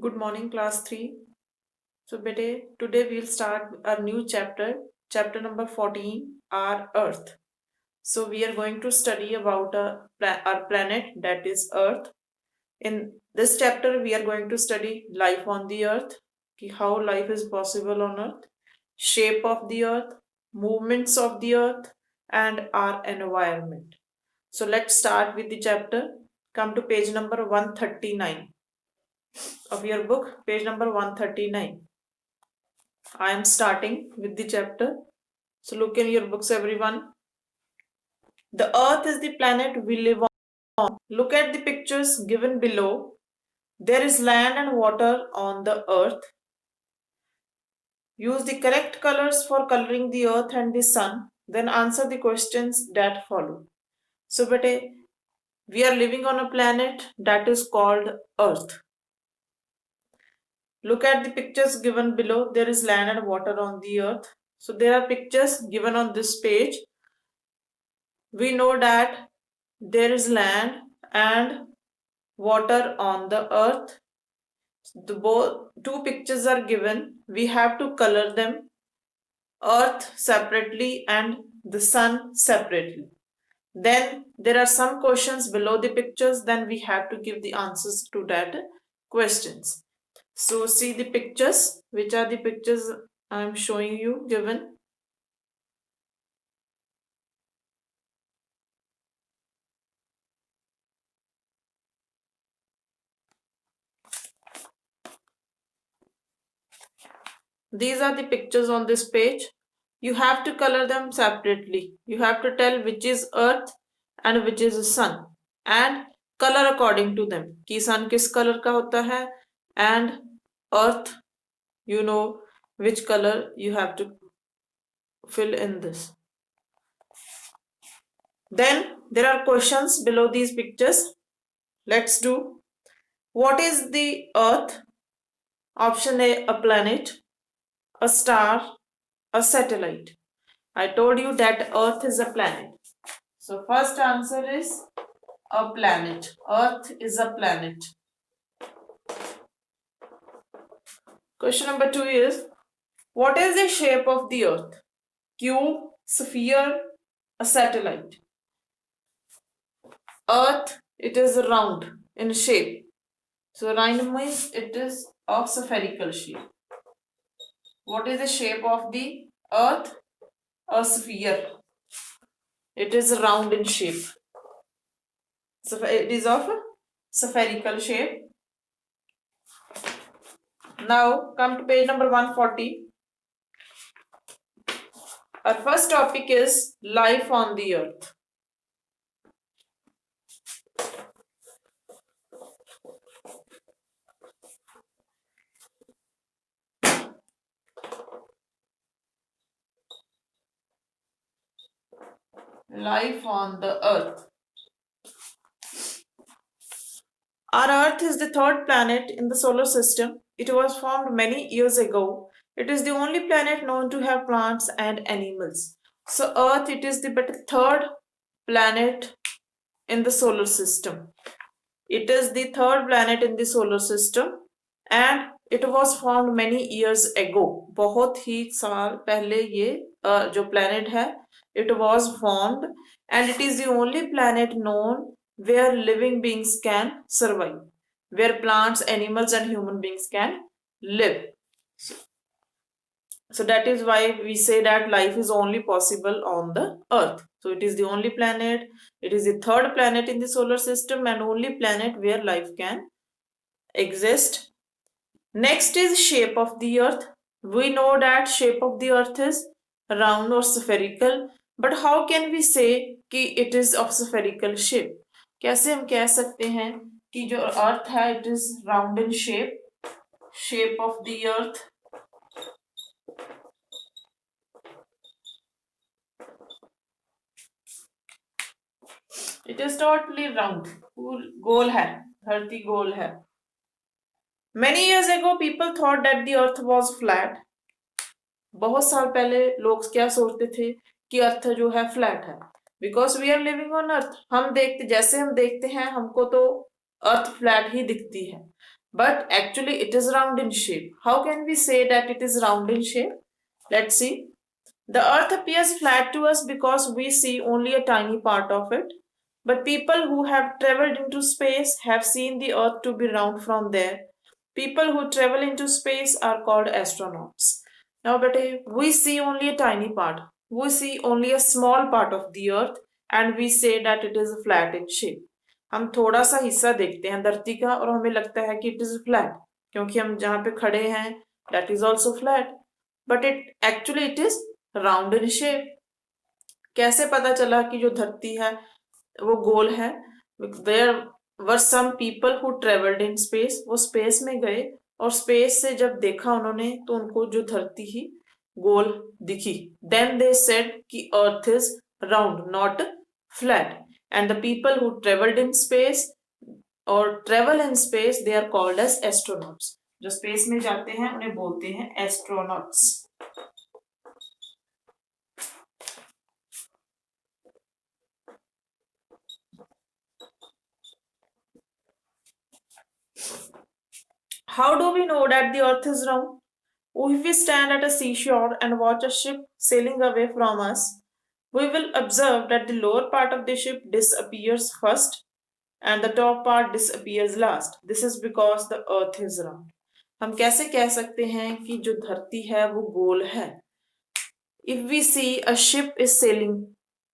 Good morning, class 3. So, today we'll start our new chapter number 14, our Earth. So, we are going to study about our planet, that is Earth. In this chapter, we are going to study life on the Earth, how life is possible on Earth, shape of the Earth, movements of the Earth, and our environment. So, let's start with the chapter. Come to page number 139 of your book, page number 139. I am starting with the chapter. So look in your books, everyone. The Earth is the planet we live on. Look at the pictures given below. There is land and water on the Earth. Use the correct colors for coloring the Earth and the Sun. Then answer the questions that follow. So, we are living on a planet that is called Earth. Look at the pictures given below. There is land and water on the Earth. So, there are pictures given on this page. We know that there is land and water on the earth. Two pictures are given. We have to color them, earth separately and the sun separately. Then there are some questions below the pictures. Then we have to give the answers to that questions. So see the pictures. Which are the pictures I am showing you given? These are the pictures on this page. You have to color them separately. You have to tell which is earth and which is sun and color according to them. कि sun किस color का होता है and earth, you know which color you have to fill in this. Then there are questions below these pictures. Let's do. What is the earth? Option A, a planet, a star, a satellite. I told you that Earth is a planet. So first answer is a planet. Earth is a planet. Question number 2 is, what is the shape of the Earth? Cube, sphere, a satellite. Earth, it is round in shape. So round means it is of spherical shape. What is the shape of the Earth? A sphere. It is round in shape. So it is of spherical shape. Now come to page number 140. Our first topic is life on the earth. Life on the earth. Our earth is the third planet in the solar system. It was formed many years ago. It is the only planet known to have plants and animals. So earth, it is the third planet in the solar system. It is the third planet in the solar system and it was formed many years ago. बहुत ही साल पहले ये जो planet है, it was formed and it is the only planet known where living beings can survive, where plants, animals and human beings can live. So that is why we say that life is only possible on the earth. So it is the only planet, it is the third planet in the solar system and only planet where life can exist. Next is shape of the earth. We know that shape of the earth is round or spherical, but how can we say कि it is of spherical shape? कैसे हम कह सकते हैं कि जो earth है it is round in shape, shape of the earth. It is totally round, गोल है, धरती गोल है. Many years ago people thought that the earth was flat. बहुत साल पहले लोग क्या सोचते थे कि अर्थ जो है फ्लैट है. Because we are living on earth. हम देखते, जैसे हम देखते हैं हमको तो अर्थ फ्लैट ही दिखती है. but actually it is round in shape. How can we say that it is round in shape? Let's see. The earth appears flat to us because we see only a tiny part of it. But people who have traveled into space have seen the earth to be round from there. People who travel into space are called astronauts. Now, bete, we see only a tiny part. We see only a small part of the earth and we say that it is flat in shape. हम थोड़ा सा हिस्सा देखते हैं धरती का और हमें लगता है कि इट इज फ्लैट क्योंकि हम जहाँ पे खड़े हैं that is also flat but it is round in shape. कैसे पता चला कि जो धरती है वो गोल है? There were some people who travelled in space. वो स्पेस में गए और स्पेस से जब देखा उन्होंने तो उनको जो धरती ही गोल दिखी. देन दे सेड कि earth is round not flat. And the people who travelled in space और travel in space they are called as astronauts. जो स्पेस में जाते हैं उन्हें बोलते हैं astronauts. How do we know that the earth is round? If we stand at a seashore and watch a ship sailing away from us, we will observe that the lower part of the ship disappears first and the top part disappears last. This is because the earth is round. हम कैसे कह सकते हैं कि जो धरती है वो गोल है? If we see a ship is sailing,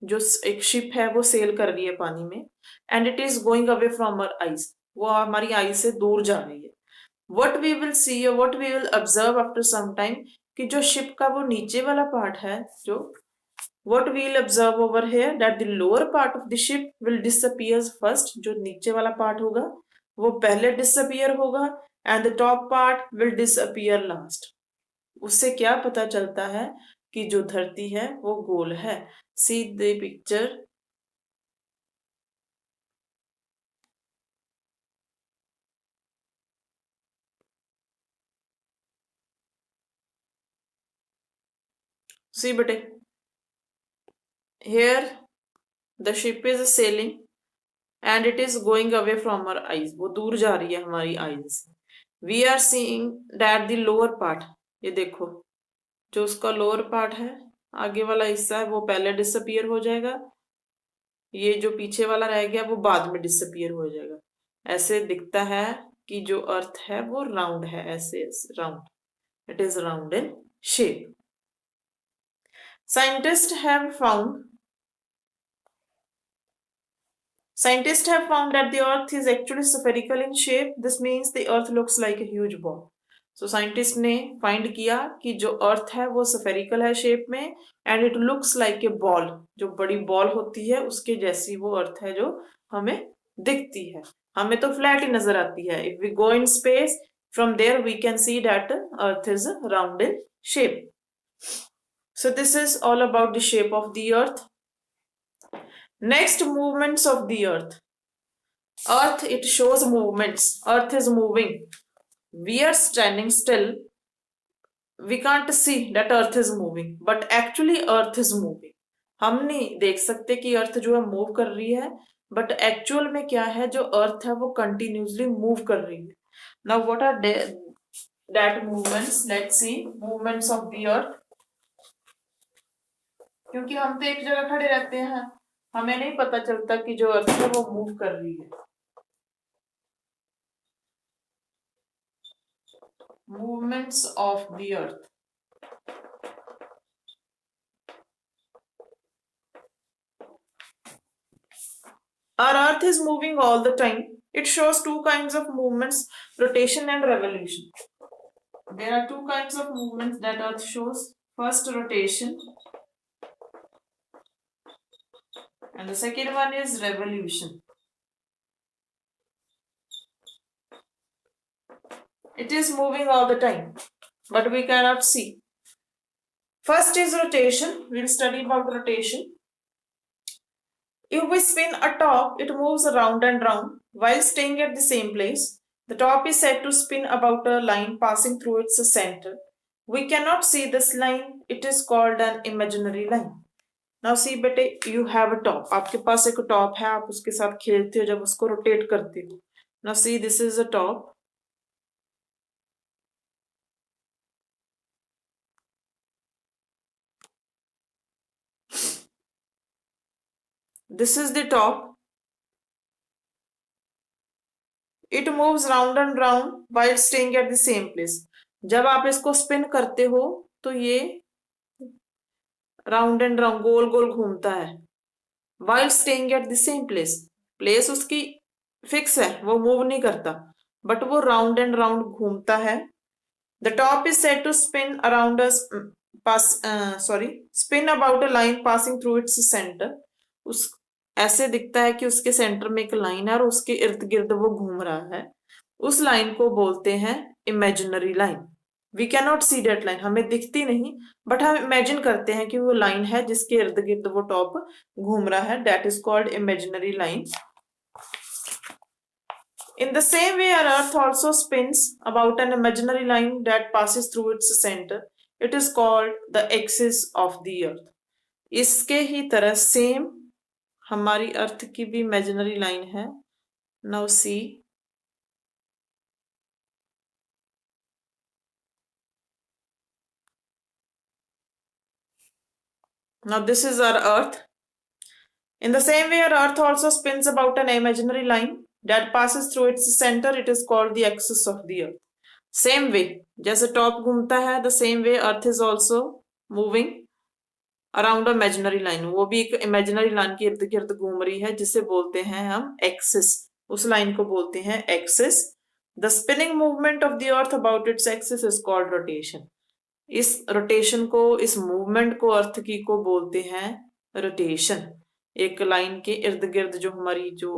जो एक शिप है वो सेल कर रही है पानी में and it is going away from our eyes, वो हमारी आई से दूर जा रही है. What we will see or what we will observe after some time कि जो शिप का वो नीचे वाला पार्ट है जो what we will observe over here that the lower part of the ship will disappear first. जो नीचे वाला पार्ट होगा वो पहले disappear होगा and the top part will disappear last. उससे क्या पता चलता है कि जो धरती है वो गोल है. See the picture. See bete, here the ship is sailing and it is going away from our eyes. वो दूर जा रही है हमारी eyes से. We are seeing that the lower part, ये देखो जो उसका lower part है आगे वाला हिस्सा है वो पहले डिसअपियर हो जाएगा. ये जो पीछे वाला रह गया वो बाद में डिसअपियर हो जाएगा. ऐसे दिखता है कि जो अर्थ है वो राउंड है. ऐसे round, it is round in shape. Scientists have found that the earth is actually spherical in shape. This means the earth looks like a huge ball. So scientist ने find किया कि जो earth है वो spherical है shape में and it looks like a ball. जो बड़ी ball होती है उसके जैसी वो earth है जो हमें दिखती है. हमें तो flat ही नजर आती है. If we go in space, from there we can see that earth is round in shape. So this is all about the shape of the earth. Next, movements of the earth. Earth, it shows movements. Earth is moving. We are standing still. We can't see that earth is moving, but actually earth is moving. हम नहीं देख सकते कि अर्थ जो है move कर रही है, बट एक्चुअल में क्या है जो अर्थ है वो कंटिन्यूसली मूव कर रही है. Now what are that movements? Let's see movements of the earth. क्योंकि हम तो एक जगह खड़े रहते हैं, हमें नहीं पता चलता कि जो अर्थ है वो मूव कर रही है. Movements of the earth. Our earth is moving all the time. It shows two kinds of movements, rotation and revolution. There are two kinds of movements that earth shows. First, rotation, and the second one is revolution. It is moving all the time, but we cannot see. First is rotation. We'll study about rotation. If we spin a top, it moves round and round while staying at the same place. The top is said to spin about a line passing through its center. We cannot see this line. It is called an imaginary line. Now see बेटे, you have a top. आपके पास एक top है, आप उसके साथ खेलते हो जब उसको rotate करते हो. Now see, this is a top. this is the top. It moves round and round while staying at the same place. जब आप इसको स्पिन करते हो तो ये राउंड एंड राउंड गोल गोल घूमता है while staying at the same place. Place उसकी फिक्स है, वो मूव नहीं करता, बट वो राउंड एंड राउंड घूमता है. The top is said to spin around us, spin about a line passing through its center. उस ऐसे दिखता है कि उसके सेंटर में एक लाइन है और उसके इर्द गिर्द वो घूम रहा है. उस लाइन को बोलते हैं imaginary line. We can not see date line, हमें दिखती नहीं, बट हम इमेजिन करते हैं कि वो लाइन है जिसके इर्द गिर्द वो टॉप घूम रहा है. That is called imaginary line. In the same way, our Earth also spins about an imaginary line that passes through its center. It is called the axis of the Earth. इसके ही तरह same हमारी अर्थ की भी imaginary line है. Now see. Now this is our Earth. In the same way, our Earth also spins about an imaginary line that passes through its center. It is called the axis of the Earth. Same way, जैसे top घूमता है, the same way Earth is also moving around imaginary line. वो भी एक imaginary line के इर्द गिर्द घूम रही है जिसे बोलते हैं हम एक्सिस. उस लाइन को बोलते हैं axis. The spinning movement of the earth about its axis is called rotation. इस रोटेशन को, इस मूवमेंट को अर्थ की को बोलते हैं रोटेशन. एक लाइन के इर्द गिर्द जो हमारी जो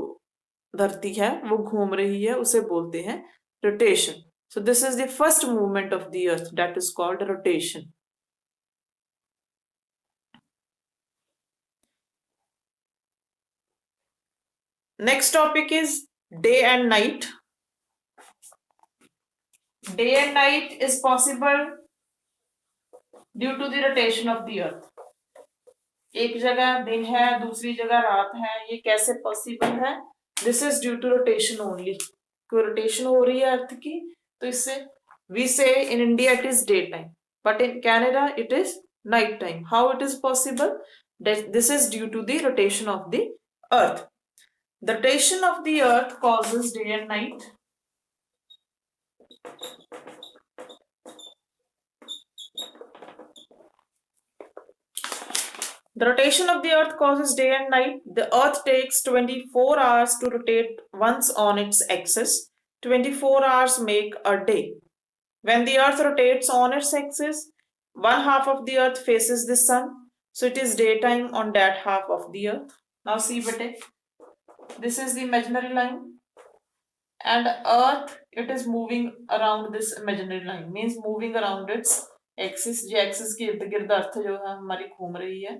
धरती है वो घूम रही है उसे बोलते हैं rotation. So this is the first movement of the earth, that is called rotation. Next topic is day and night. Day and night is possible due to the rotation of the earth. एक जगह दिन है, दूसरी जगह रात है. ये कैसे पॉसिबल है? This is due to rotation only. कोई रोटेशन हो रही है अर्थ की, तो इससे we say in India it is daytime, but in Canada it is night time. How it is possible? This is due to the rotation of the earth. The rotation of the earth causes day and night. The rotation of the earth causes day and night. The earth takes 24 hours to rotate once on its axis. 24 hours make a day. When the earth rotates on its axis, one half of the earth faces the sun, so it is daytime on that half of the earth. Now see bete. This is the imaginary line, and earth, it is moving around this imaginary line, means moving around its axis. जो axis के इर्द गिर्द अर्थ जो है हमारी घूम रही है.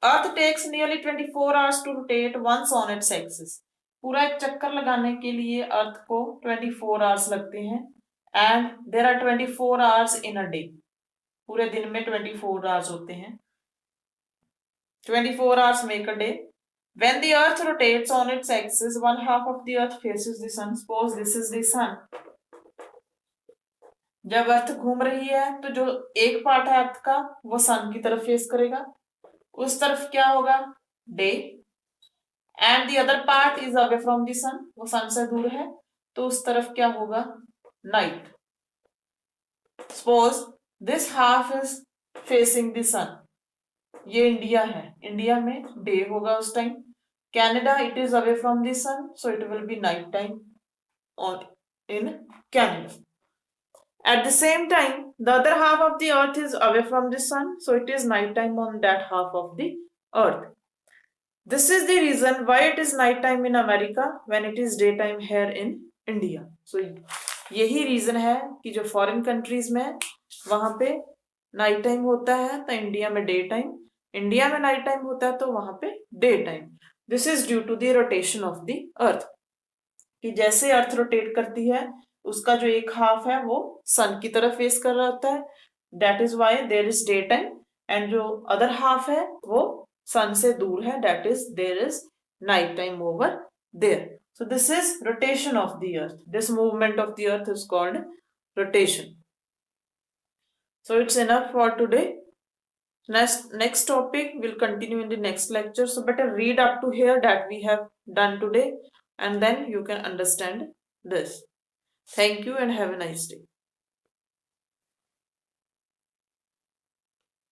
Earth takes nearly 24 hours to rotate once on its axis. पूरा एक चक्कर लगाने के लिए अर्थ को 24 hours लगते हैं. And there are 24 hours in a day. पूरे दिन में 24 hours होते हैं. 24 hours make a day. When the earth rotates on its axis, one half of the earth faces the sun. Suppose this is the sun. जब अर्थ घूम रही है तो जो एक पार्ट है अर्थ का वो सन की तरफ फेस करेगा. उस तरफ क्या होगा? Day. And the other part is away from the sun, वो सन से दूर है, तो उस तरफ क्या होगा? Night. Suppose this half is facing the sun. ये इंडिया है, इंडिया में डे होगा उस time. Canada, it is away from the sun, so it will be night time on in Canada. At the same time, the other half of the earth is away from the sun, so it is night time on that half of the earth. This is the reason why it is night time in America when it is daytime here in India. So यही reason है कि जो foreign countries में वहां पे night time होता है तो इंडिया में डे टाइम, इंडिया में नाइट टाइम होता है तो वहां पे day time. This is due to the rotation of the earth. कि जैसे अर्थ रोटेट करती है उसका जो एक हाफ है वो सन की तरफ फेस कर रहा होता है. That is why there is day time. And जो अदर हाफ है वो सन से दूर है, that is there is night time over there. So this is rotation of the earth. This movement of the earth is called rotation. So it's enough for today. Next topic will continue in the next lecture. So better read up to here that we have done today, and then you can understand this. Thank you and have a nice day.